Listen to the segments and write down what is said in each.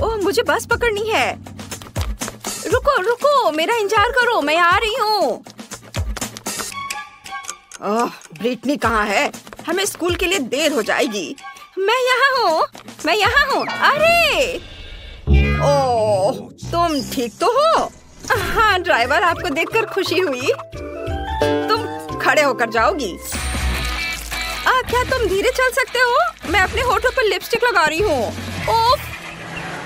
ओह, मुझे बस पकड़नी है। रुको रुको, मेरा इंतजार करो, मैं आ रही हूँ। ओह, ब्रिटनी कहाँ है? हमें स्कूल के लिए देर हो जाएगी। मैं यहाँ हूँ, मैं यहाँ हूँ। अरे ओह, तुम ठीक तो हो? हाँ ड्राइवर, आपको देखकर खुशी हुई। तुम खड़े होकर जाओगी? क्या तुम धीरे चल सकते हो? मैं अपने होठों पर लिपस्टिक लगा रही हूँ। ओह,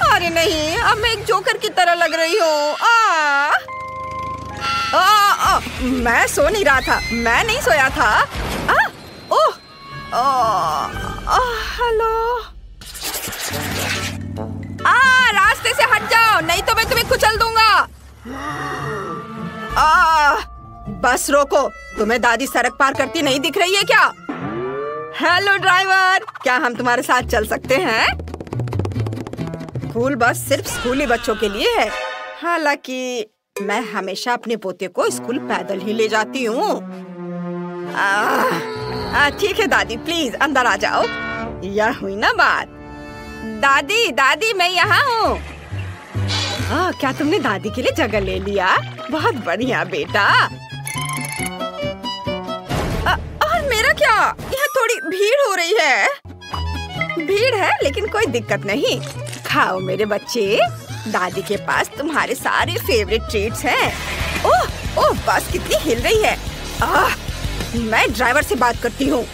अरे नहीं, अब मैं एक जोकर की तरह लग रही हूँ। मैं सो नहीं रहा था, मैं नहीं सोया था। ओह, हेलो। रास्ते से हट जाओ, नहीं तो मैं तुम्हें कुचल दूंगा। बस रोको, तुम्हें दादी सड़क पार करती नहीं दिख रही है क्या? हेलो ड्राइवर, क्या हम तुम्हारे साथ चल सकते हैं? स्कूल बस सिर्फ स्कूली बच्चों के लिए है। हालांकि मैं हमेशा अपने पोते को स्कूल पैदल ही ले जाती हूँ। ठीक है दादी, प्लीज अंदर आ जाओ। यह हुई ना बात। दादी दादी, मैं यहाँ हूँ। क्या तुमने दादी के लिए जगह ले लिया? बहुत बढ़िया बेटा। और मेरा क्या? यहाँ थोड़ी भीड़ हो रही है। भीड़ है लेकिन कोई दिक्कत नहीं। खाओ मेरे बच्चे, दादी के पास तुम्हारे सारे फेवरेट ट्रीट्स हैं। ओह ओह, बस कितनी हिल रही है। मैं ड्राइवर से बात करती हूँ।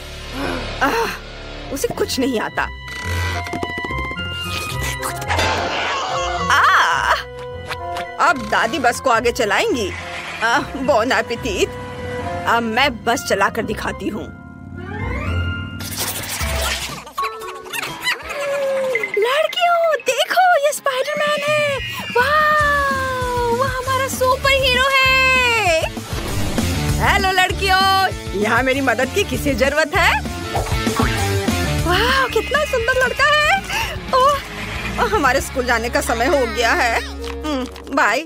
उसे कुछ नहीं आता। अब दादी बस को आगे चलाएंगी। Bone appétit. अब मैं बस चलाकर दिखाती हूँ। लड़कियों देखो, ये स्पाइडरमैन है। वाह, वो हमारा सुपर हीरो है। हेलो लड़कियों, यहाँ मेरी मदद की किसे जरूरत है? वाह, कितना सुंदर लड़का है। ओह, हमारे स्कूल जाने का समय हो गया है। बाय।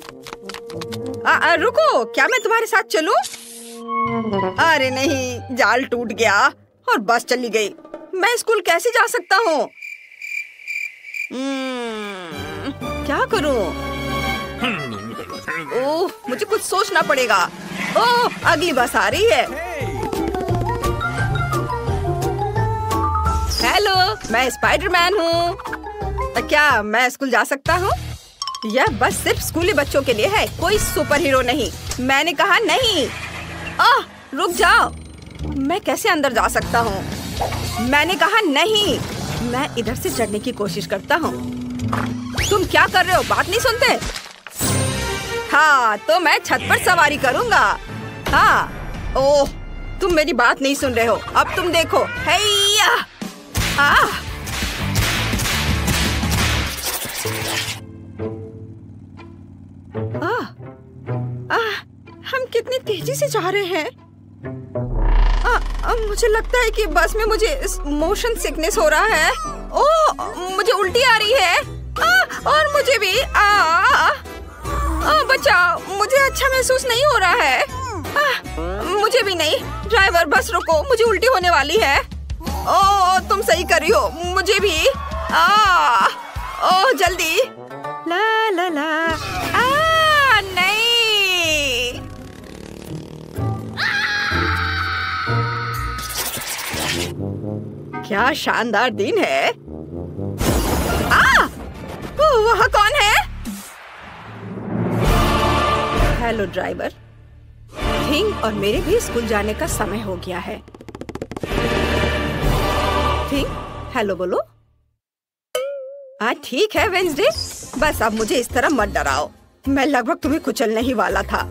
रुको, क्या मैं तुम्हारे साथ चलूं? अरे नहीं, जाल टूट गया और बस चली गई। मैं स्कूल कैसे जा सकता हूँ? क्या करूँ? ओह, मुझे कुछ सोचना पड़ेगा। ओह, अगली बस आ रही है। हेलो, मैं स्पाइडरमैन हूँ। क्या मैं स्कूल जा सकता हूँ? यह बस सिर्फ स्कूली बच्चों के लिए है, कोई सुपर हीरो नहीं। मैंने कहा नहीं। रुक जाओ, मैं कैसे अंदर जा सकता हूँ? मैंने कहा नहीं। मैं इधर से चढ़ने की कोशिश करता हूँ। तुम क्या कर रहे हो? बात नहीं सुनते? हाँ, तो मैं छत पर सवारी करूँगा। हाँ। ओह, तुम मेरी बात नहीं सुन रहे हो। अब तुम देखो। हैया। हम कितनी तेजी से जा रहे हैं। मुझे लगता है कि बस में मुझे मोशन सिकनेस हो रहा है। ओह, मुझे उल्टी आ रही है। और मुझे भी। बचाओ, मुझे अच्छा महसूस नहीं हो रहा है। मुझे भी नहीं। ड्राइवर, बस रोको, मुझे उल्टी होने वाली है। ओह, तुम सही कर रही हो, मुझे भी। ओह, जल्दी। ला ला ला। नहीं। क्या शानदार दिन है। वहाँ कौन है? Hello driver. थिंग और मेरे भी स्कूल जाने का समय हो गया है। थिंग, हेलो बोलो। ठीक है वेंसडे, बस अब मुझे इस तरह मत डराओ। मैं लगभग तुम्हें कुचलने ही वाला था।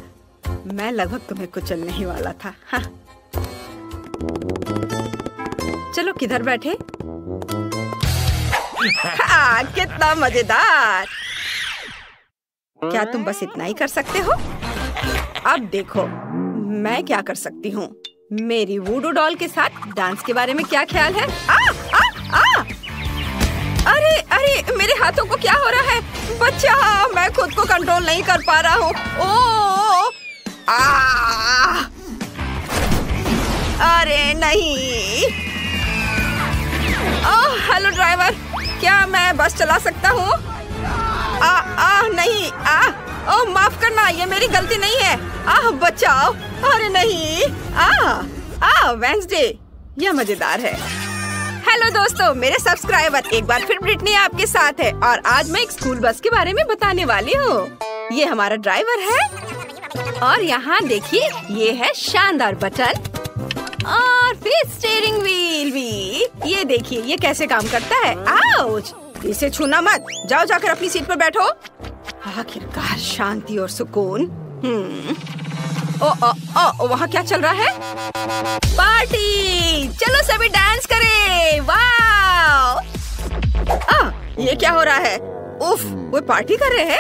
हाँ। चलो, किधर बैठे? कितना मजेदार। क्या तुम बस इतना ही कर सकते हो? अब देखो मैं क्या कर सकती हूँ। मेरी वूडू डॉल के साथ डांस के बारे में क्या ख्याल है? अरे अरे, मेरे हाथों को क्या हो रहा है? बच्चा, मैं खुद को कंट्रोल नहीं कर पा रहा हूँ। अरे नहीं। हेलो ड्राइवर, क्या मैं बस चला सकता हूँ? नहीं ओ माफ करना, ये मेरी गलती नहीं है। बचाओ। अरे नहीं। वेंसडे, यह मजेदार है। हेलो दोस्तों, मेरे सब्सक्राइबर, एक बार फिर ब्रिटनी आपके साथ है और आज मैं एक स्कूल बस के बारे में बताने वाली हूँ। ये हमारा ड्राइवर है और यहाँ देखिए, ये है शानदार बटन और फिर स्टीयरिंग व्हील भी। ये देखिए ये कैसे काम करता है। आउच! इसे छूना मत। जाओ जाकर अपनी सीट पर बैठो। आखिरकार शांति और सुकून। वहाँ क्या चल रहा है? पार्टी! चलो सभी डांस करें। वाह! ये क्या हो रहा है? उफ, वो पार्टी कर रहे हैं।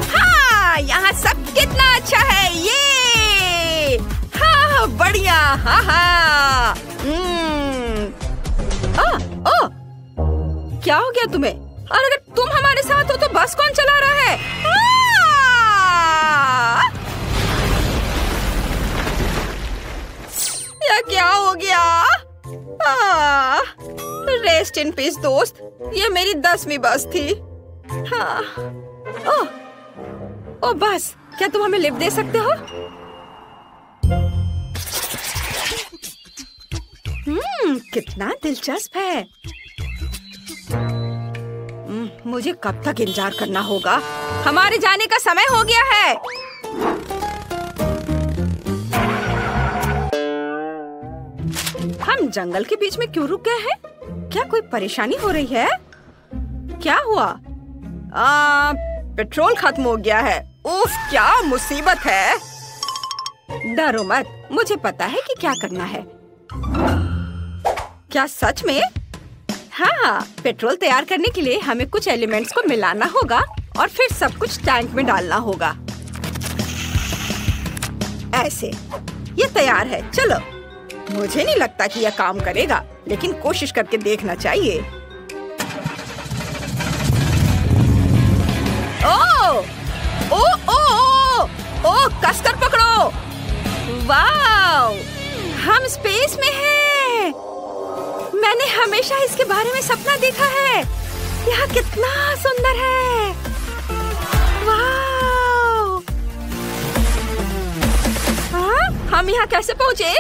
हाँ, यहाँ सब कितना अच्छा है। ये हाँ बढ़िया। हाँ। क्या हो गया तुम्हें? और अगर तुम हमारे साथ हो तो बस कौन चला रहा है? या क्या हो गया? रेस्ट इन पीस दोस्त, ये मेरी 10वीं बस थी। हाँ। ओ बस, क्या तुम हमें लिफ्ट दे सकते हो? कितना दिलचस्प है। मुझे कब तक इंतजार करना होगा? हमारे जाने का समय हो गया है। हम जंगल के बीच में क्यों रुक गए हैं? क्या कोई परेशानी हो रही है? क्या हुआ? पेट्रोल खत्म हो गया है। उफ, क्या मुसीबत है। डरो मत, मुझे पता है कि क्या करना है। क्या सच में? हाँ, पेट्रोल तैयार करने के लिए हमें कुछ एलिमेंट्स को मिलाना होगा और फिर सब कुछ टैंक में डालना होगा। ऐसे, ये तैयार है। चलो। मुझे नहीं लगता कि यह काम करेगा, लेकिन कोशिश करके देखना चाहिए। ओ, कसकर पकड़ो। वाव! हम स्पेस में हैं। मैंने हमेशा इसके बारे में सपना देखा है। यह कितना सुंदर है। वाव! हम यहाँ कैसे पहुँचे?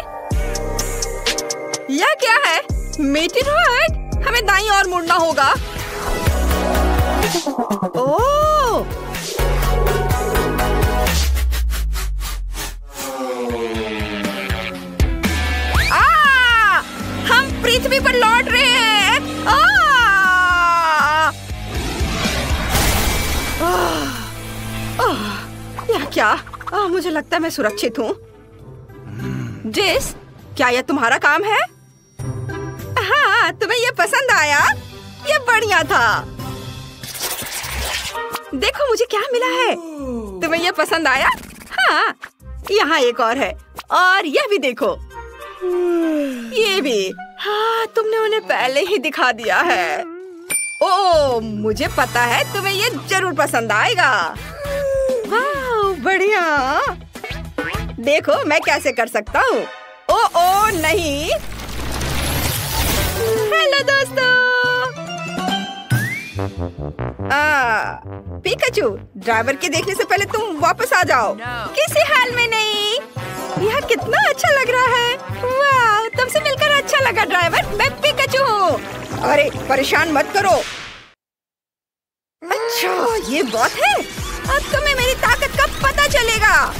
यह क्या है? मीटिरॉइड? हमें दाईं ओर मुड़ना होगा। ओह! हम पृथ्वी पर लौट रहे हैं। यह क्या? मुझे लगता है मैं सुरक्षित हूँ। जेस, क्या यह तुम्हारा काम है? हाँ, तुम्हें यह पसंद आया? यह बढ़िया था। देखो मुझे क्या मिला है। तुम्हें यह पसंद आया? हाँ, यहाँ एक और है और यह भी देखो। ये भी। हाँ, तुमने उन्हें पहले ही दिखा दिया है। ओह, मुझे पता है तुम्हें ये जरूर पसंद आएगा। वाह, बढ़िया। देखो मैं कैसे कर सकता हूँ। ओ नहीं। हेलो दोस्तों। पिकाचू, ड्राइवर के देखने से पहले तुम वापस आ जाओ। किसी हाल में नहीं। यह कितना अच्छा लग रहा है। वाह, तुमसे मिलकर अच्छा लगा ड्राइवर। मैं पिकाचू हूँ। अरे परेशान मत करो। अच्छा, ये बात है। अब तुम्हें मेरी ताकत का पता चलेगा।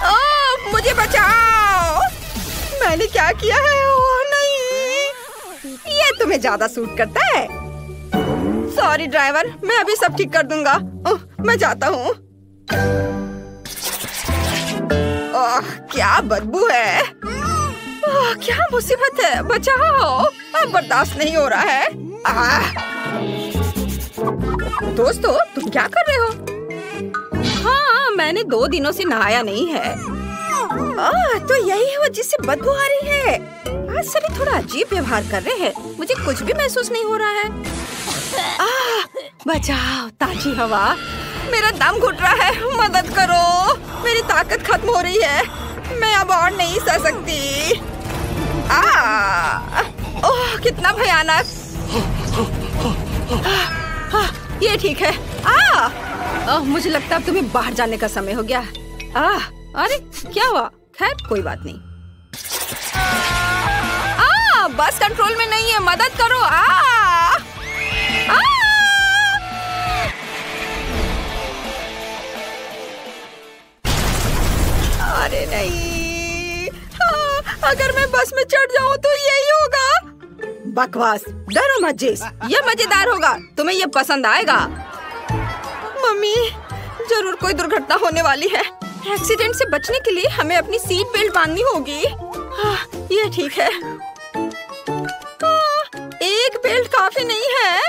ओह, मुझे बचाओ। मैंने क्या किया है? ओह नहीं, ये तुम्हें ज्यादा सूट करता है। सॉरी ड्राइवर, मैं अभी सब ठीक कर दूंगा। मैं जाता हूँ। क्या बदबू है। क्या मुसीबत है। बचाओ, अब बर्दाश्त नहीं हो रहा है। दोस्तों, तुम क्या कर रहे हो? हाँ, मैंने 2 दिनों से नहाया नहीं है। तो यही है वो जिससे बदबू आ रही है। आज सभी थोड़ा अजीब व्यवहार कर रहे हैं। मुझे कुछ भी महसूस नहीं हो रहा है। बचाओ, ताजी हवा। मेरा दम घुट रहा है। मदद करो, मेरी ताकत खत्म हो रही है। मैं अब और नहीं सह सकती। ओह, कितना भयानक। ये ठीक है। मुझे लगता है अब तुम्हें बाहर जाने का समय हो गया। अरे क्या हुआ? खैर कोई बात नहीं। बस कंट्रोल में नहीं है, मदद करो। अरे नहीं, अगर मैं बस में चढ़ जाऊं तो यही होगा। बकवास, डरो मत जेस, ये मजेदार होगा, तुम्हें ये पसंद आएगा। मम्मी, जरूर कोई दुर्घटना होने वाली है। एक्सीडेंट से बचने के लिए हमें अपनी सीट बेल्ट बांधनी होगी। ये ठीक है। एक बेल्ट काफी नहीं है।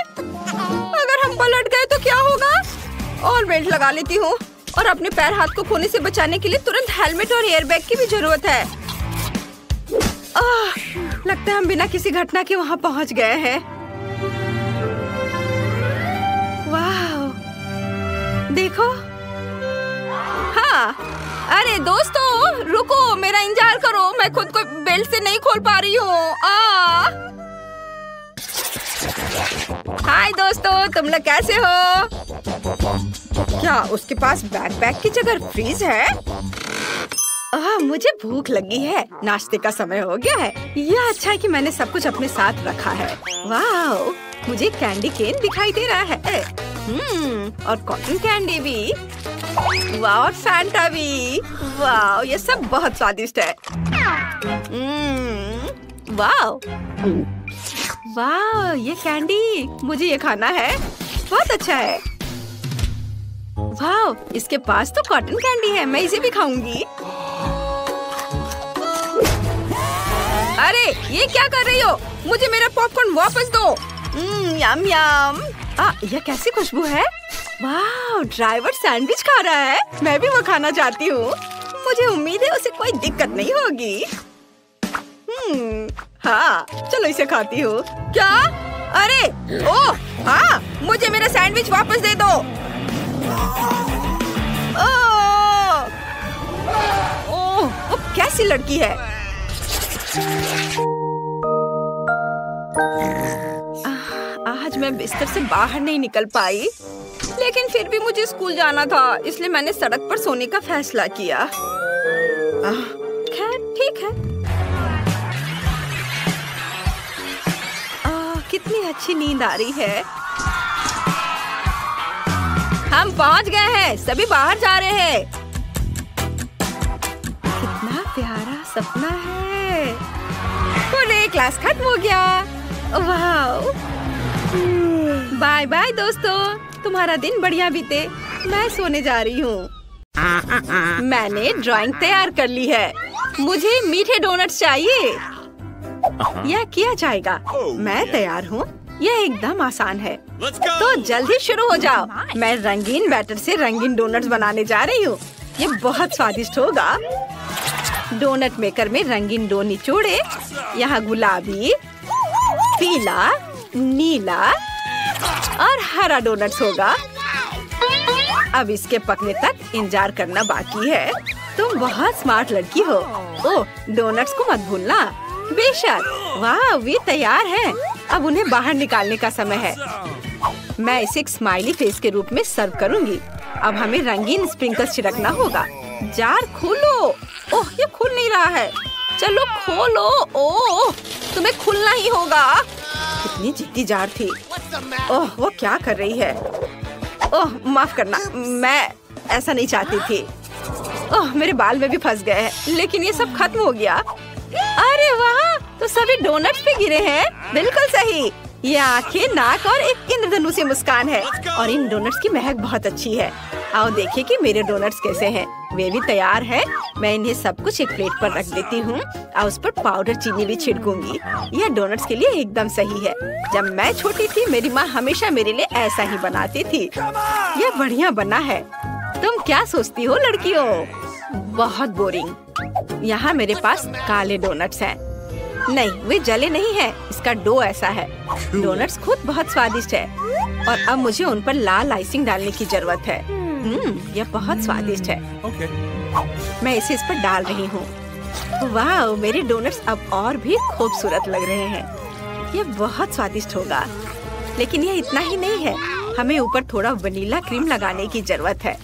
अगर हम पलट गए तो क्या होगा? और बेल्ट लगा लेती हूँ। और अपने पैर हाथ को खोने से बचाने के लिए तुरंत हेलमेट और एयरबैग की भी जरूरत है। लगता है हम बिना किसी घटना के वहाँ पहुँच गए हैं। वाह, देखो। हाँ, अरे दोस्तों रुको, मेरा इंतजार करो, मैं खुद को बेल्ट से नहीं खोल पा रही हूँ। हाय दोस्तों, तुम लोग कैसे हो? क्या उसके पास बैकपैक की जगह फ्रीज है? मुझे भूख लगी है, नाश्ते का समय हो गया है। यह अच्छा है कि मैंने सब कुछ अपने साथ रखा है। वाह, मुझे कैंडी केन दिखाई दे रहा है। और कॉटन कैंडी भी। वाह, और फैंटा भी। वाह, ये सब बहुत स्वादिष्ट है। वाह वाह, ये कैंडी, मुझे ये खाना है, बहुत अच्छा है। वाह, इसके पास तो कॉटन कैंडी है, मैं इसे भी खाऊंगी। अरे ये क्या कर रही हो? मुझे मेरा पॉपकॉर्न वापस दो। यम यम। यह कैसी खुशबू है? वाह, ड्राइवर सैंडविच खा रहा है, मैं भी वो खाना चाहती हूँ। मुझे उम्मीद है उसे कोई दिक्कत नहीं होगी। हाँ, चलो इसे खाती हूँ। क्या? अरे ओह हाँ, मुझे मेरा सैंडविच वापस दे दो। ओह, वो कैसी लड़की है? आज मैं बिस्तर से बाहर नहीं निकल पाई, लेकिन फिर भी मुझे स्कूल जाना था, इसलिए मैंने सड़क पर सोने का फैसला किया। खैर ठीक है। कितनी अच्छी नींद आ रही है। हम पहुंच गए हैं, सभी बाहर जा रहे हैं। कितना प्यारा सपना है। पूरे क्लास खत्म हो गया। वाह, बाय बाय दोस्तों, तुम्हारा दिन बढ़िया बीते। मैं सोने जा रही हूँ। मैंने ड्राइंग तैयार कर ली है। मुझे मीठे डोनट्स चाहिए। यह किया जाएगा। मैं तैयार हूँ। यह एकदम आसान है, तो जल्दी शुरू हो जाओ। मैं रंगीन बैटर से रंगीन डोनट्स बनाने जा रही हूँ। ये बहुत स्वादिष्ट होगा। डोनट मेकर में रंगीन डो निचोड़े। यहाँ गुलाबी, पीला, नीला और हरा डोनट्स होगा। अब इसके पकने तक इंतजार करना बाकी है। तुम बहुत स्मार्ट लड़की हो। ओह, डोनट्स को मत भूलना। बेशक। वाह, वे तैयार हैं। अब उन्हें बाहर निकालने का समय है। मैं इसे एक स्माइली फेस के रूप में सर्व करूंगी। अब हमें रंगीन स्प्रिंकल्स छिड़कना होगा। जार खोलो। ओह, ये खुल नहीं रहा है। चलो खोलो। ओह, तुम्हें खुलना ही होगा। कितनी जिद्दी जार थी। ओह, वो क्या कर रही है? ओह, माफ करना, मैं ऐसा नहीं चाहती थी। ओह, मेरे बाल में भी फंस गए हैं, लेकिन ये सब खत्म हो गया। अरे वाह, तो सभी डोनट्स पे गिरे हैं। बिल्कुल सही। ये आंखें, नाक और एक इंद्रधनुषी मुस्कान है। और इन डोनट्स की महक बहुत अच्छी है। आओ देखिए कि मेरे डोनट्स कैसे हैं। वे भी तैयार हैं। मैं इन्हें सब कुछ एक प्लेट पर रख देती हूँ और उस पर पाउडर चीनी भी छिड़कूंगी। यह डोनट्स के लिए एकदम सही है। जब मैं छोटी थी, मेरी माँ हमेशा मेरे लिए ऐसा ही बनाती थी। यह बढ़िया बना है। तुम क्या सोचती हो लड़कियों? बहुत बोरिंग। यहाँ मेरे पास काले डोनट्स हैं। नहीं, वे जले नहीं हैं। इसका डो ऐसा है। डोनट्स खुद बहुत स्वादिष्ट है। और अब मुझे उन पर लाल आइसिंग डालने की जरूरत है। यह बहुत स्वादिष्ट है। मैं इसे इस पर डाल रही हूँ। वाह, मेरे डोनट्स अब और भी खूबसूरत लग रहे हैं। यह बहुत स्वादिष्ट होगा। लेकिन ये इतना ही नहीं है, हमें ऊपर थोड़ा वनीला क्रीम लगाने की जरूरत है,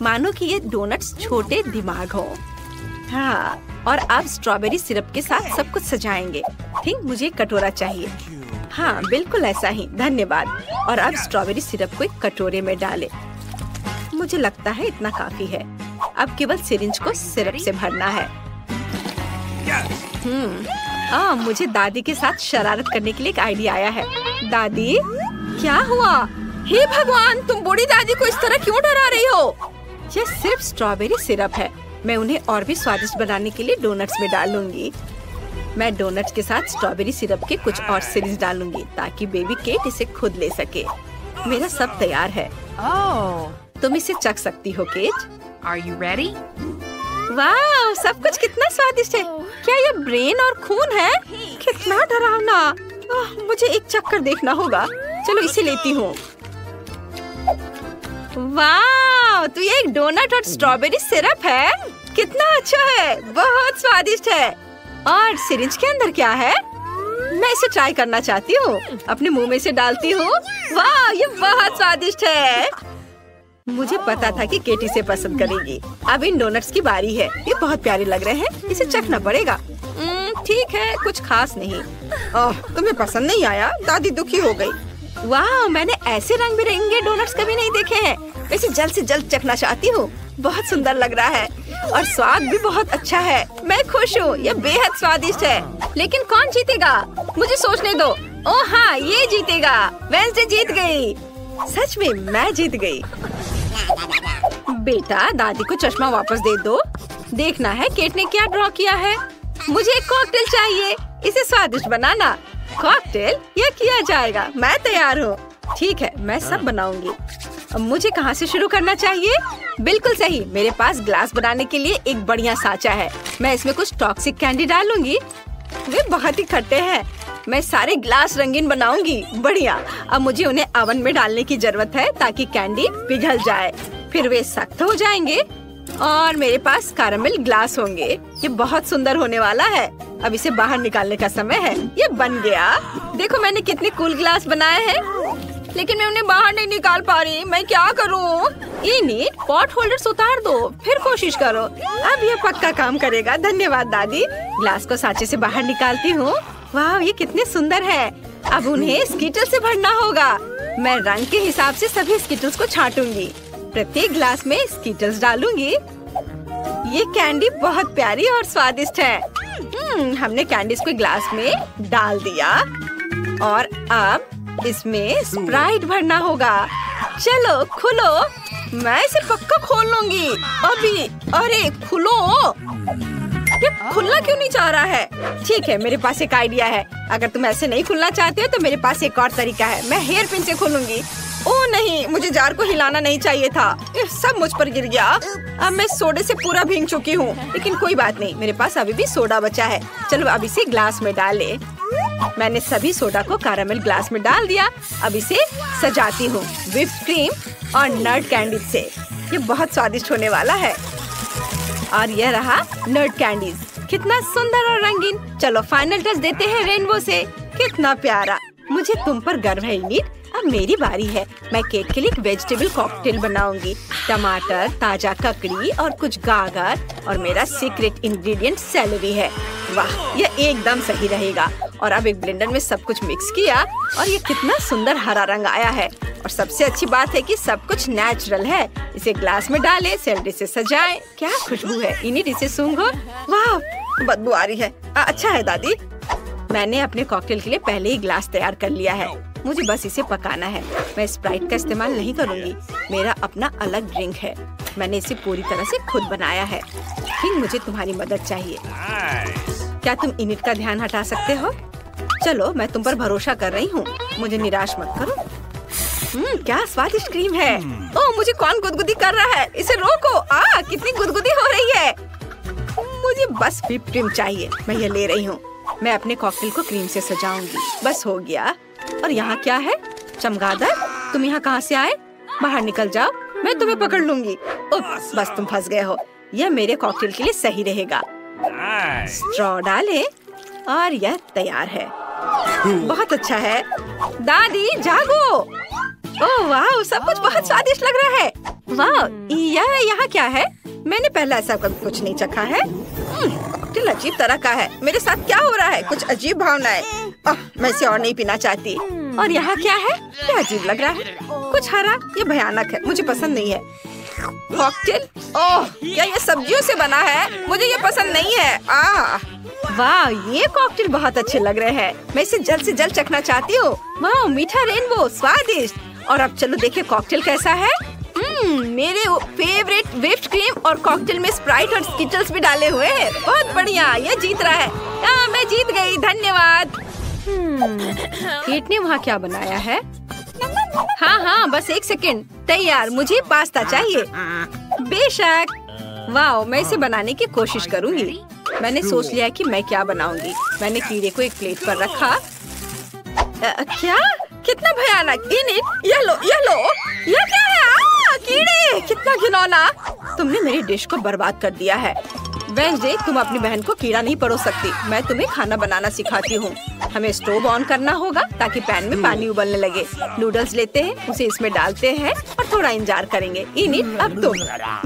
मानो कि ये डोनट्स छोटे दिमाग हो। हाँ, और अब स्ट्रॉबेरी सिरप के साथ सब कुछ सजाएंगे। ठीक, मुझे एक कटोरा चाहिए। हाँ, बिल्कुल ऐसा ही, धन्यवाद। और अब स्ट्रॉबेरी सिरप को एक कटोरे में डालें। मुझे लगता है इतना काफी है। अब केवल सिरिंज को सिरप से भरना है। मुझे दादी के साथ शरारत करने के लिए एक आइडिया आया है। दादी, क्या हुआ? हे भगवान, तुम बूढ़ी दादी को इस तरह क्यों डरा रही हो? यह सिर्फ स्ट्रॉबेरी सिरप है। मैं उन्हें और भी स्वादिष्ट बनाने के लिए डोनट्स में डालूंगी। मैं डोनट्स के साथ स्ट्रॉबेरी सिरप के कुछ और सिरिंज डालूंगी ताकि बेबी केट इसे खुद ले सके। मेरा सब तैयार है। तुम इसे चख सकती हो, केट। Are you ready? वाह, सब कुछ कितना स्वादिष्ट है। क्या ये ब्रेन और खून है? कितना डरावना। मुझे एक चक्कर देखना होगा। चलो इसे लेती हूँ। वाह, तो ये एक डोनट और स्ट्रॉबेरी सिरप है। कितना अच्छा है, बहुत स्वादिष्ट है। और सिरिंज के अंदर क्या है? मैं इसे ट्राई करना चाहती हूँ। अपने मुंह में से डालती हूँ। वाह, ये बहुत स्वादिष्ट है। मुझे पता था कि केटी इसे पसंद करेगी। अब इन डोनट्स की बारी है। ये बहुत प्यारे लग रहे हैं, इसे चखना पड़ेगा। ठीक है, कुछ खास नहीं। तुम्हें पसंद नहीं आया? दादी दुखी हो गई। वाह, मैंने ऐसे रंग बिरंगे डोनट्स कभी नहीं देखे हैं। मैं इसे जल्द से जल्द चखना चाहती हूँ। बहुत सुंदर लग रहा है और स्वाद भी बहुत अच्छा है। मैं खुश हूँ, ये बेहद स्वादिष्ट है। लेकिन कौन जीतेगा? मुझे सोचने दो। ओह हाँ, ये जीतेगा। वेंसडे जीत गई। सच में मैं जीत गई। बेटा, दादी को चश्मा वापस दे दो। देखना है केट ने क्या ड्रॉ किया है। मुझे एक कॉकटेल चाहिए, इसे स्वादिष्ट बनाना। कॉकटेल? यह किया जाएगा, मैं तैयार हूँ। ठीक है, मैं सब बनाऊंगी। अब मुझे कहाँ से शुरू करना चाहिए? बिल्कुल सही, मेरे पास ग्लास बनाने के लिए एक बढ़िया साँचा है। मैं इसमें कुछ टॉक्सिक कैंडी डालूंगी। वे बहुत ही खट्टे हैं। मैं सारे ग्लास रंगीन बनाऊंगी। बढ़िया। अब मुझे उन्हें ओवन में डालने की जरूरत है ताकि कैंडी पिघल जाए। फिर वे सख्त हो जाएंगे और मेरे पास कैरामल ग्लास होंगे। ये बहुत सुंदर होने वाला है। अब इसे बाहर निकालने का समय है। ये बन गया। देखो मैंने कितने कूल ग्लास बनाए हैं, लेकिन मैं उन्हें बाहर नहीं निकाल पा रही। मैं क्या करूँ? इन्हें पॉट होल्डर्स उतार दो, फिर कोशिश करो। अब ये पक्का काम करेगा। धन्यवाद दादी। ग्लास को सांचे से बाहर निकालती हूँ। वाह, ये कितने सुंदर है। अब उन्हें स्कीटल से भरना होगा। मैं रंग के हिसाब से सभी स्कीटल्स को छांटूंगी। प्रत्येक ग्लास में स्कीटल्स डालूंगी। ये कैंडी बहुत प्यारी और स्वादिष्ट है। हमने कैंडीज को ग्लास में डाल दिया और अब इसमें स्प्राइट भरना होगा। चलो खुलो। मैं इसे पक्का खोल लूंगी अभी। अरे खुलो। ये खुलना क्यों नहीं चाह रहा है? ठीक है, मेरे पास एक आइडिया है। अगर तुम ऐसे नहीं खुलना चाहते हो तो मेरे पास एक और तरीका है। मैं हेयर पिन से खोलूंगी। ओह नहीं, मुझे जार को हिलाना नहीं चाहिए था। ये सब मुझ पर गिर गया। अब मैं सोडे से पूरा भीग चुकी हूँ, लेकिन कोई बात नहीं, मेरे पास अभी भी सोडा बचा है। चलो अब इसे ग्लास में डालें। मैंने सभी सोडा को कैरामल ग्लास में डाल दिया। अब इसे सजाती हूँ व्हिप्ड क्रीम और नट कैंडी से। ये बहुत स्वादिष्ट होने वाला है। और यह रहा नट कैंडीज, कितना सुंदर और रंगीन। चलो फाइनल टच देते हैं रेनबो से। कितना प्यारा। मुझे तुम पर गर्व है इनिट। अब मेरी बारी है। मैं केक के लिए एक वेजिटेबल कॉकटेल बनाऊंगी। टमाटर, ताजा ककड़ी और कुछ गाजर और मेरा सीक्रेट इंग्रेडिएंट सेलेरी है। वाह, यह एकदम सही रहेगा। और अब एक ब्लेंडर में सब कुछ मिक्स किया और ये कितना सुंदर हरा रंग आया है। और सबसे अच्छी बात है कि सब कुछ नेचुरल है। इसे ग्लास में डालें, सेलेरी से सजाएं। क्या खुशबू है। इनिट इसे सूंघो। वाह, बदबू आ रही है। अच्छा है दादी। मैंने अपने कॉकटेल के लिए पहले ही ग्लास तैयार कर लिया है। मुझे बस इसे पकाना है। मैं स्प्राइट का इस्तेमाल नहीं करूंगी। मेरा अपना अलग ड्रिंक है। मैंने इसे पूरी तरह से खुद बनाया है। फिर मुझे तुम्हारी मदद चाहिए। क्या तुम इनिट का ध्यान हटा सकते हो? चलो, मैं तुम पर भरोसा कर रही हूँ। मुझे निराश मत करो। क्या स्वादिष्ट क्रीम है। ओह, मुझे कौन गुदगुदी कर रहा है? इसे रोको। कितनी गुदगुदी हो रही है। मुझे बस व्हिप्ड क्रीम चाहिए। मैं ये ले रही हूँ। मैं अपने कॉकटेल को क्रीम से सजाऊंगी। बस हो गया। और यहाँ क्या है? चमगादड़, तुम यहाँ कहाँ से आए? बाहर निकल जाओ, मैं तुम्हें पकड़ लूंगी। बस तुम फंस गए हो। यह मेरे कॉकटेल के लिए सही रहेगा। स्ट्रॉ डालें और यह तैयार है। बहुत अच्छा है। दादी जागो। ओह वाह, सब कुछ बहुत स्वादिष्ट लग रहा है। वाह, यह यहाँ क्या है? मैंने पहले ऐसा कभी कुछ नहीं चखा है। कॉकटेल अजीब तरह का है। मेरे साथ क्या हो रहा है? कुछ अजीब भावनाएं। मैं इसे और नहीं पीना चाहती। और यहाँ क्या है? ये अजीब लग रहा है, कुछ हरा। ये भयानक है, मुझे पसंद नहीं है। कॉकटेल, ओह क्या ये सब्जियों से बना है? मुझे ये पसंद नहीं है। वाह, ये कॉकटेल बहुत अच्छे लग रहे हैं। मैं इसे जल्द से जल्द चखना चाहती हूँ। वाह, मीठा रेनबो, स्वादिष्ट। और अब चलो देखें कॉकटेल कैसा है। मेरे फेवरेट व्हिप्ड क्रीम और कॉकटेल में स्प्राइट और स्किटल्स भी डाले हुए हैं। बहुत बढ़िया, ये जीत रहा है। मैं जीत गई, धन्यवाद। केट ने वहाँ क्या बनाया है? हाँ, बस एक सेकंड। तैयार, मुझे पास्ता चाहिए। बेशक। वाह, मैं इसे बनाने की कोशिश करूँगी। मैंने सोच लिया कि मैं क्या बनाऊंगी। मैंने कीड़े को एक प्लेट पर रखा। क्या? कितना भयानक। ये लो। ये क्या है? कीड़े, कितना घिनौना। तुमने मेरी डिश को बर्बाद कर दिया है। वेंसडे, तुम अपनी बहन को कीड़ा नहीं परोस सकती। मैं तुम्हें खाना बनाना सिखाती हूँ। हमें स्टोव ऑन करना होगा ताकि पैन में पानी उबलने लगे। नूडल्स लेते हैं, उसे इसमें डालते हैं और थोड़ा इंतजार करेंगे। इनिट, अब तुम।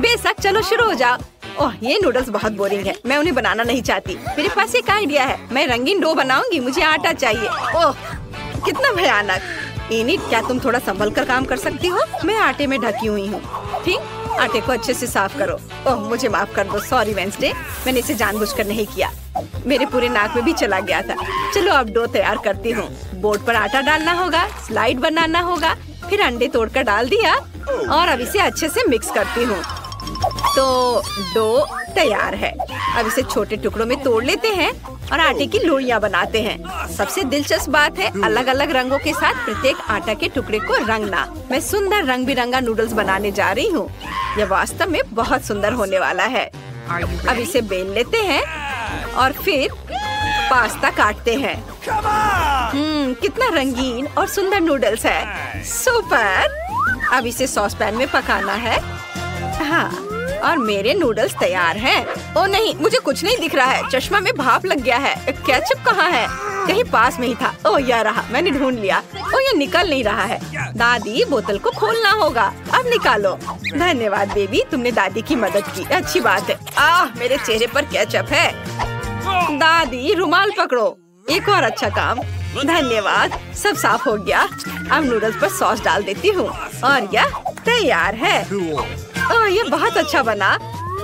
बेशक, चलो शुरू हो जाओ। ओह, ये नूडल्स बहुत बोरिंग है। मैं उन्हें बनाना नहीं चाहती। मेरे पास एक आइडिया है। मैं रंगीन डो बनाऊंगी। मुझे आटा चाहिए। ओह, कितना भयानक। इनिट, क्या तुम थोड़ा संभल कर काम कर सकती हो? मैं आटे में ढकी हुई हूँ। ठीक, आटे को अच्छे से साफ करो। ओह, मुझे माफ कर दो। सॉरी वेंसडे, मैंने इसे जानबूझकर नहीं किया। मेरे पूरे नाक में भी चला गया था। चलो अब डो तैयार करती हूँ। बोर्ड पर आटा डालना होगा, स्लाइड बनाना होगा, फिर अंडे तोड़कर डाल दिया और अब इसे अच्छे से मिक्स करती हूँ। तो डो तैयार है। अब इसे छोटे टुकड़ों में तोड़ लेते हैं और आटे की लोइयां बनाते हैं। सबसे दिलचस्प बात है अलग अलग रंगों के साथ प्रत्येक आटा के टुकड़े को रंगना। मैं सुंदर रंग बिरंगा नूडल्स बनाने जा रही हूँ। यह वास्तव में बहुत सुंदर होने वाला है। अब इसे बेल लेते हैं और फिर पास्ता काटते हैं। कितना रंगीन और सुंदर नूडल्स है। सुपर। अब इसे सॉस पैन में पकाना है। हाँ, और मेरे नूडल्स तैयार हैं। ओ नहीं, मुझे कुछ नहीं दिख रहा है। चश्मा में भाप लग गया है। केचप कहाँ है? कहीं पास में ही था। ओ, यह रहा, मैंने ढूंढ लिया। ओ, ये निकल नहीं रहा है। दादी, बोतल को खोलना होगा। अब निकालो। धन्यवाद बेबी, तुमने दादी की मदद की। अच्छी बात है। मेरे चेहरे पर केचप है। दादी, रुमाल पकड़ो। एक और अच्छा काम। धन्यवाद, सब साफ हो गया। अब नूडल्स पर सॉस डाल देती हूँ और यह तैयार है। ओह, ये बहुत अच्छा बना।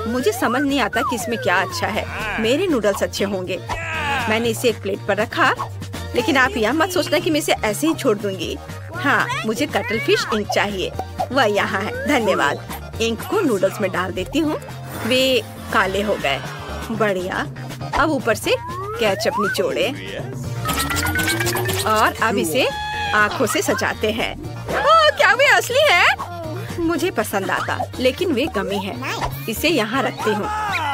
मुझे समझ नहीं आता कि इसमें क्या अच्छा है। मेरे नूडल्स अच्छे होंगे। मैंने इसे एक प्लेट पर रखा, लेकिन आप यह मत सोचना कि मैं इसे ऐसे ही छोड़ दूंगी। हाँ, मुझे कटल फिश इंक चाहिए। वह यहाँ है। धन्यवाद। इंक को नूडल्स में डाल देती हूँ। वे काले हो गए। बढ़िया। अब ऊपर से केचप निचोड़े और अब इसे आँखों से सजाते हैं। क्या वे असली है? मुझे पसंद आता, लेकिन वे गमी है। इसे यहाँ रखती हूँ।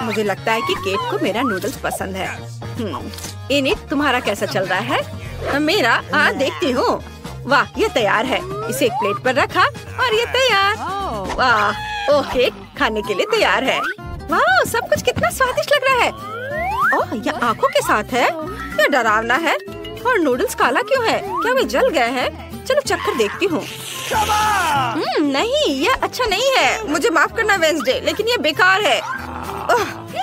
मुझे लगता है कि केट को मेरा नूडल्स पसंद है। इनिट, तुम्हारा कैसा चल रहा है? मेरा देखती हूँ। वाह, ये तैयार है। इसे एक प्लेट पर रखा और ये तैयार। वाह, ओह, केक खाने के लिए तैयार है। वाह, सब कुछ कितना स्वादिष्ट लग रहा है। ओह, यह आँखों के साथ है। यह डरावना है। और नूडल्स काला क्यों है? क्या वे जल गए हैं? चलो चक्कर देखती हूँ। नहीं, यह अच्छा नहीं है। मुझे माफ करना वेंसडे, लेकिन यह बेकार है।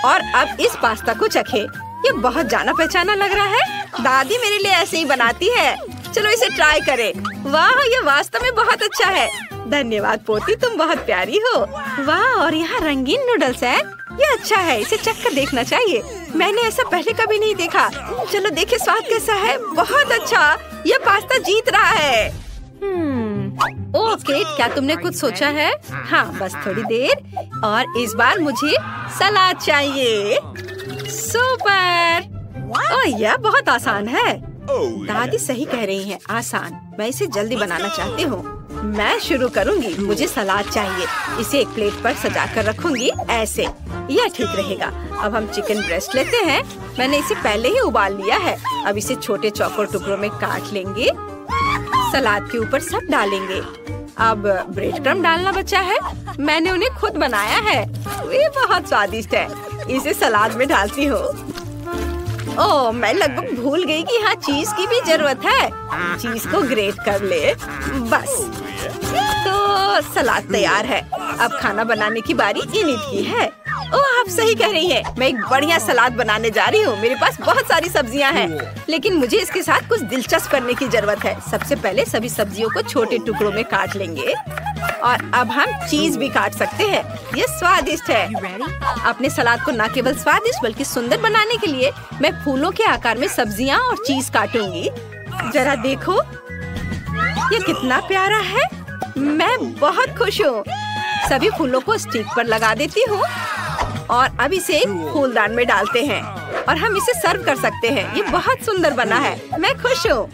और अब इस पास्ता को चखे। ये बहुत जाना पहचाना लग रहा है। दादी मेरे लिए ऐसे ही बनाती है। चलो इसे ट्राई करें। वाह, ये वास्तव में बहुत अच्छा है। धन्यवाद पोती, तुम बहुत प्यारी हो। वाह, और यहाँ रंगीन नूडल्स है। ये अच्छा है, इसे चखकर देखना चाहिए। मैंने ऐसा पहले कभी नहीं देखा। चलो देखे स्वाद कैसा है। बहुत अच्छा, ये पास्ता जीत रहा है। ओह केट, क्या तुमने कुछ सोचा है? हाँ, बस थोड़ी देर। और इस बार मुझे सलाद चाहिए। सुपर। ओह, यह बहुत आसान है। दादी सही कह रही हैं, आसान। मैं इसे जल्दी बनाना चाहती हूँ। मैं शुरू करूँगी। मुझे सलाद चाहिए। इसे एक प्लेट पर सजा कर रखूंगी ऐसे। यह ठीक रहेगा। अब हम चिकन ब्रेस्ट लेते हैं। मैंने इसे पहले ही उबाल लिया है। अब इसे छोटे चौकोर टुकड़ों में काट लेंगे। सलाद के ऊपर सब डालेंगे। अब ब्रेड क्रम्ब डालना बचा है। मैंने उन्हें खुद बनाया है। ये बहुत स्वादिष्ट है। इसे सलाद में डालती हूँ। ओह, मैं लगभग भूल गई कि यहाँ चीज की भी जरूरत है। चीज को ग्रेट कर ले। बस, तो सलाद तैयार है। अब खाना बनाने की बारी इनिट की है। ओह, आप सही कह रही हैं। मैं एक बढ़िया सलाद बनाने जा रही हूँ। मेरे पास बहुत सारी सब्जियाँ हैं, लेकिन मुझे इसके साथ कुछ दिलचस्प करने की जरूरत है। सबसे पहले सभी सब्जियों को छोटे टुकड़ों में काट लेंगे और अब हम चीज भी काट सकते हैं। ये स्वादिष्ट है। अपने सलाद को न केवल स्वादिष्ट बल्कि सुंदर बनाने के लिए मैं फूलों के आकार में सब्जियाँ और चीज काटूंगी। जरा देखो, ये कितना प्यारा है। मैं बहुत खुश हूँ। सभी फूलों को स्टिक पर लगा देती हूँ और अब इसे एक फूलदान में डालते हैं और हम इसे सर्व कर सकते हैं। ये बहुत सुंदर बना है। मैं खुश हूँ।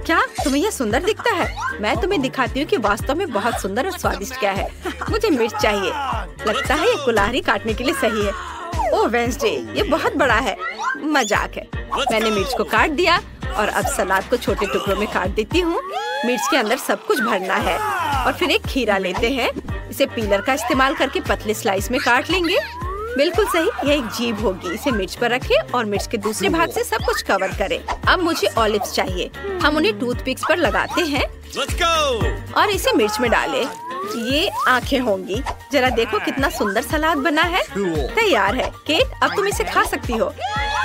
क्या तुम्हें यह सुंदर दिखता है? मैं तुम्हें दिखाती हूँ कि वास्तव में बहुत सुंदर और स्वादिष्ट क्या है। मुझे मिर्च चाहिए। लगता है ये कुल्हाड़ी काटने के लिए सही है। ओह वेंसडे, ये बहुत बड़ा है। मजाक है। मैंने मिर्च को काट दिया और अब सलाद को छोटे टुकड़ों में काट देती हूँ। मिर्च के अंदर सब कुछ भरना है और फिर एक खीरा लेते हैं। इसे पीलर का इस्तेमाल करके पतले स्लाइस में काट लेंगे। बिल्कुल सही, यह एक जीभ होगी। इसे मिर्च पर रखें और मिर्च के दूसरे भाग से सब कुछ कवर करें। अब मुझे ऑलिव्स चाहिए। हम उन्हें टूथपिक्स पर लगाते हैं और इसे मिर्च में डालें। ये आंखें होंगी। जरा देखो कितना सुंदर सलाद बना है। तैयार है। केट, अब तुम इसे खा सकती हो।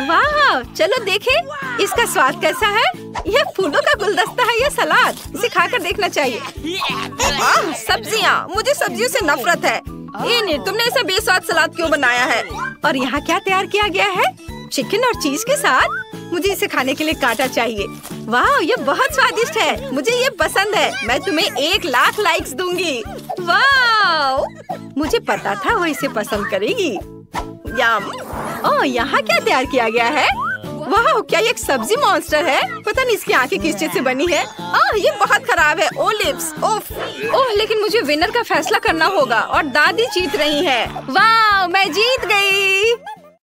वाह, चलो देखें इसका स्वाद कैसा है। यह फूलों का गुलदस्ता है। यह सलाद, इसे खाकर देखना चाहिए। सब्जियाँ, मुझे सब्जियों से नफरत है। तुमने ऐसा बेस्वाद सलाद क्यों बनाया है? और यहाँ क्या तैयार किया गया है? चिकन और चीज के साथ। मुझे इसे खाने के लिए कांटा चाहिए। वाह, ये बहुत स्वादिष्ट है। मुझे ये पसंद है। मैं तुम्हें 1,00,000 लाइक्स दूंगी। वाह, मुझे पता था वो इसे पसंद करेगी। यम। ओह, यहाँ क्या तैयार किया गया है? वाह, क्या ये एक सब्जी मॉन्स्टर है? पता नहीं इसकी आंखें किस चीज से बनी है। ये बहुत खराब है। ओलिव्स। ओह, लेकिन मुझे विनर का फैसला करना होगा और दादी जीत रही है। वाह, मैं जीत गई।